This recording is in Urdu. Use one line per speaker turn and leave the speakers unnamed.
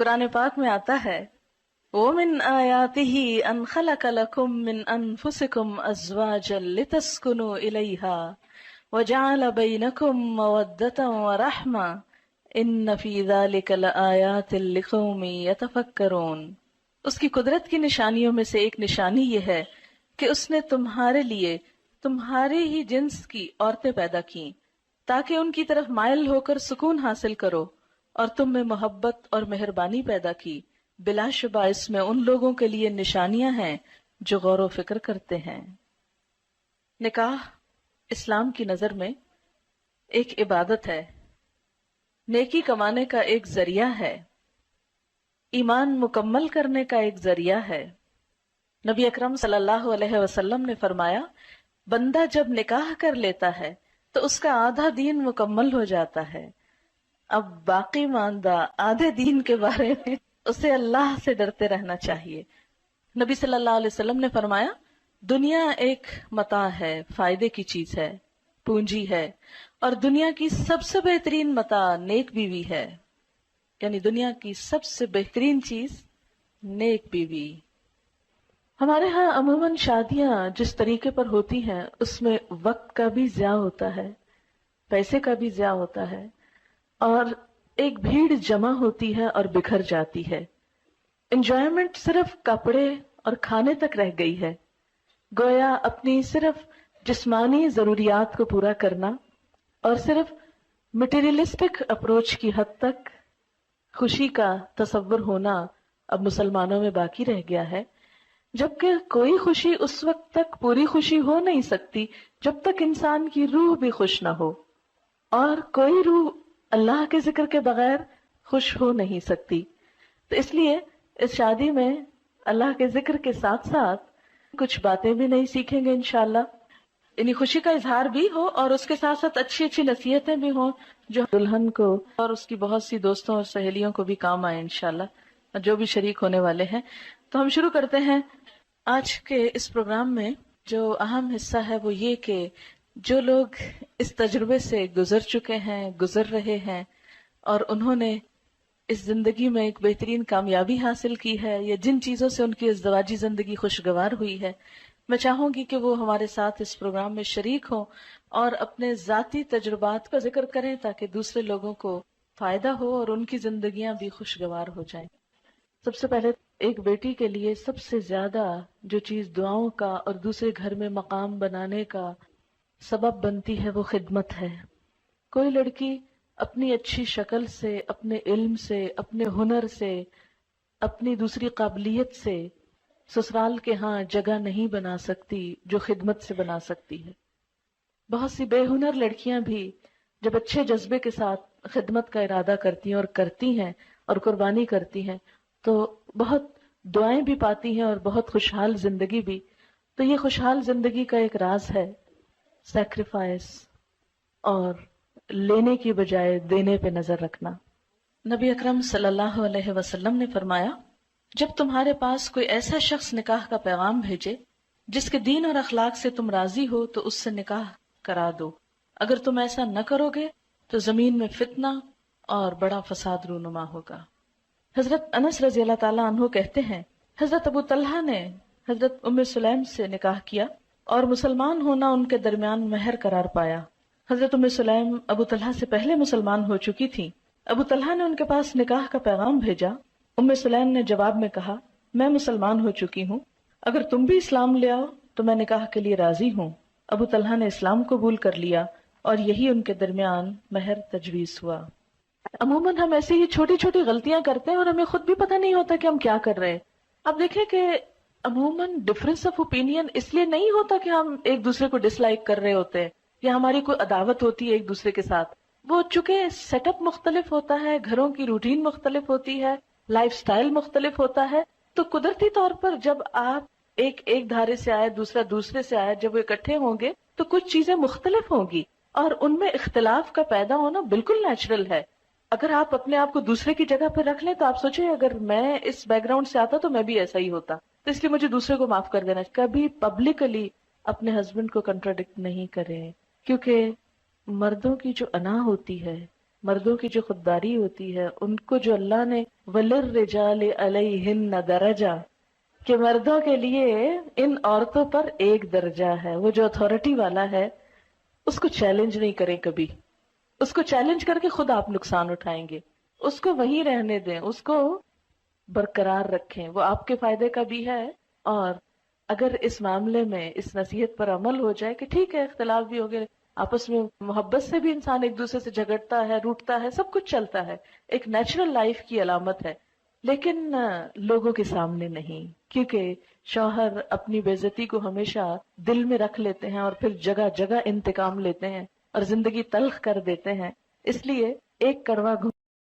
قرآن پاک میں آتا ہے وَمِنْ آيَاتِهِ أَنْ خَلَقَ لَكُم مِّنْ أَنفُسِكُمْ أَزْوَاجًا لِتَسْكُنُوا إِلَيْهَا وَجَعَلَ بَيْنَكُم مَّوَدَّةً وَرَحْمَةً إِنَّ فِي ذَلِكَ لَآيَاتٍ لِقَوْمٍ يَتَفَكَّرُونَ۔ اس کی قدرت کی نشانیوں میں سے ایک نشانی یہ ہے کہ اس نے تمہارے لیے تمہارے ہی جنس کی عورتیں پیدا کی تاکہ ان کی طرف مائل ہو کر سکون حاصل کرو، اور تم میں محبت اور مہربانی پیدا کی۔ بلا شبہ اس میں ان لوگوں کے لیے نشانیاں ہیں جو غور و فکر کرتے ہیں۔ نکاح اسلام کی نظر میں ایک عبادت ہے، نیکی کمانے کا ایک ذریعہ ہے، ایمان مکمل کرنے کا ایک ذریعہ ہے۔ نبی اکرم صلی اللہ علیہ وسلم نے فرمایا بندہ جب نکاح کر لیتا ہے تو اس کا آدھا دین مکمل ہو جاتا ہے۔ اب باقی ماندہ آدھے دین کے بارے میں اسے اللہ سے ڈرتے رہنا چاہیے۔ نبی صلی اللہ علیہ وسلم نے فرمایا دنیا ایک متاع ہے، فائدے کی چیز ہے، پونجی ہے، اور دنیا کی سب سے بہترین متاع نیک بیوی ہے، یعنی دنیا کی سب سے بہترین چیز نیک بیوی۔ ہمارے ہاں عموماً شادیاں جس طریقے پر ہوتی ہیں اس میں وقت کا بھی ضیاع ہوتا ہے، پیسے کا بھی ضیاع ہوتا ہے، اور ایک بھیڑ جمع ہوتی ہے اور بکھر جاتی ہے۔ انجوائمنٹ صرف کپڑے اور کھانے تک رہ گئی ہے، گویا اپنی صرف جسمانی ضروریات کو پورا کرنا اور صرف مٹیریلسٹک اپروچ کی حد تک خوشی کا تصور ہونا اب مسلمانوں میں باقی رہ گیا ہے، جبکہ کوئی خوشی اس وقت تک پوری خوشی ہو نہیں سکتی جب تک انسان کی روح بھی خوش نہ ہو، اور کوئی روح اللہ کے ذکر کے بغیر خوش ہو نہیں سکتی۔ تو اس لیے اس شادی میں اللہ کے ذکر کے ساتھ ساتھ کچھ باتیں بھی نہیں سیکھیں گے انشاءاللہ، یعنی خوشی کا اظہار بھی ہو اور اس کے ساتھ ساتھ اچھی اچھی نصیحتیں بھی ہوں جو دلہن کو اور اس کی بہت سی دوستوں اور سہیلیوں کو بھی کام آئے انشاءاللہ، اور جو بھی شریک ہونے والے ہیں۔ تو ہم شروع کرتے ہیں آج کے اس پروگرام میں۔ جو اہم حصہ ہے وہ یہ کہ جو لوگ اس تجربے سے گزر چکے ہیں، گزر رہے ہیں، اور انہوں نے اس زندگی میں ایک بہترین کامیابی حاصل کی ہے، یا جن چیزوں سے ان کی ازدواجی زندگی خوشگوار ہوئی ہے، میں چاہوں گی کہ وہ ہمارے ساتھ اس پروگرام میں شریک ہوں اور اپنے ذاتی تجربات کا ذکر کریں تاکہ دوسرے لوگوں کو فائدہ ہو اور ان کی زندگیاں بھی خوشگوار ہو جائیں۔ سب سے پہلے ایک بیٹی کے لیے سب سے زیادہ جو چیز دعاؤں کا اور دوسرے گھر میں مقام بنانے کا سبب بنتی ہے وہ خدمت ہے۔ کوئی لڑکی اپنی اچھی شکل سے، اپنے علم سے، اپنے ہنر سے، اپنی دوسری قابلیت سے سسرال کے ہاں جگہ نہیں بنا سکتی جو خدمت سے بنا سکتی ہے۔ بہت سی بے ہنر لڑکیاں بھی جب اچھے جذبے کے ساتھ خدمت کا ارادہ کرتی ہیں اور کرتی ہیں اور قربانی کرتی ہیں تو بہت دعائیں بھی پاتی ہیں اور بہت خوشحال زندگی بھی۔ تو یہ خوشحال زندگی کا ایک راز ہے سیکریفائس اور لینے کی بجائے دینے پہ نظر رکھنا۔ نبی اکرم صلی اللہ علیہ وسلم نے فرمایا جب تمہارے پاس کوئی ایسا شخص نکاح کا پیغام بھیجے جس کے دین اور اخلاق سے تم راضی ہو تو اس سے نکاح کرا دو، اگر تم ایسا نہ کرو گے تو زمین میں فتنہ اور بڑا فساد رونما ہوگا۔ حضرت انس رضی اللہ تعالیٰ عنہ کہتے ہیں حضرت ابو طلحہ نے حضرت ام سلیم سے نکاح کیا اور مسلمان ہونا ان کے درمیان مہر قرار پایا۔ حضرت ام سلیم ابو طلحہ سے پہلے مسلمان ہو چکی تھی۔ ابو طلحہ نے ان کے پاس نکاح کا پیغام بھیجا۔ ام سلیم نے جواب میں کہا میں مسلمان ہو چکی ہوں، اگر تم بھی اسلام لے آؤ تو میں نکاح کے لیے راضی ہوں۔ ابو طلحہ نے اسلام قبول کر لیا اور یہی ان کے درمیان مہر تجویز ہوا۔ عموماً ہم ایسی ہی چھوٹی چھوٹی غلطیاں کرتے ہیں اور ہمیں خود بھی پتہ نہیں ہوتا کہ ہم کیا کر رہے ہیں۔ اب دیکھیں کہ عموماً ڈفرینس آف اوپینین اس لیے نہیں ہوتا کہ ہم ایک دوسرے کو ڈس لائک کر رہے ہوتے ہیں یا ہماری کوئی عداوت ہوتی ہے ایک دوسرے کے ساتھ، وہ چونکہ سیٹ اپ مختلف ہوتا ہے، گھروں کی روٹین مختلف ہوتی ہے، لائف سٹائل مختلف ہوتا ہے، تو قدرتی طور پر جب آپ ایک دھارے سے آئے دوسرا دوسرے سے آئے، جب وہ اکٹھے ہوں گے تو کچھ چیزیں مختلف ہوں گی اور ان میں اختلاف کا پیدا ہونا بالکل نیچرل ہے۔ اگر آپ اپنے آپ کو دوسرے کی جگہ پہ رکھ لیں تو آپ سوچیں اگر میں اس بیک گراؤنڈ سے آتا تو میں بھی ایسا ہی ہوتا، تو اس لیے مجھے دوسرے کو معاف کر دینا۔ کبھی پبلکلی اپنے ہسبینڈ کو کنٹراڈکٹ نہیں کریں، کیونکہ مردوں کی جو انا ہوتی ہے مردوں کی جو خودداری ہوتی ہے ان کو جو اللہ نے وَلِلرِّجَالِ عَلَيْهِنَّ دَرَجَةٌ، کہ مردوں کے لیے ان عورتوں پر ایک درجہ ہے، وہ جو اتھارٹی والا ہے اس کو چیلنج نہیں کریں کبھی، اس کو چیلنج کر کے خود آپ نقصان اٹھائیں گے، اس کو وہیں رہنے دیں، اس کو برقرار رکھیں، وہ آپ کے فائدے کا بھی ہے۔ اور اگر اس معاملے میں اس نصیحت پر عمل ہو جائے کہ ٹھیک ہے اختلاف بھی ہو گئے، آپس میں محبت سے بھی انسان ایک دوسرے سے جھگڑتا ہے، روٹتا ہے، سب کچھ چلتا ہے، ایک نیچرل لائف کی علامت ہے، لیکن لوگوں کے سامنے نہیں، کیونکہ شوہر اپنی بے عزتی کو ہمیشہ دل میں رکھ لیتے ہیں اور پھر جگہ جگہ انتقام لیتے ہیں اور زندگی تلخ کر دیتے ہیں، اس لیے ایک کڑوا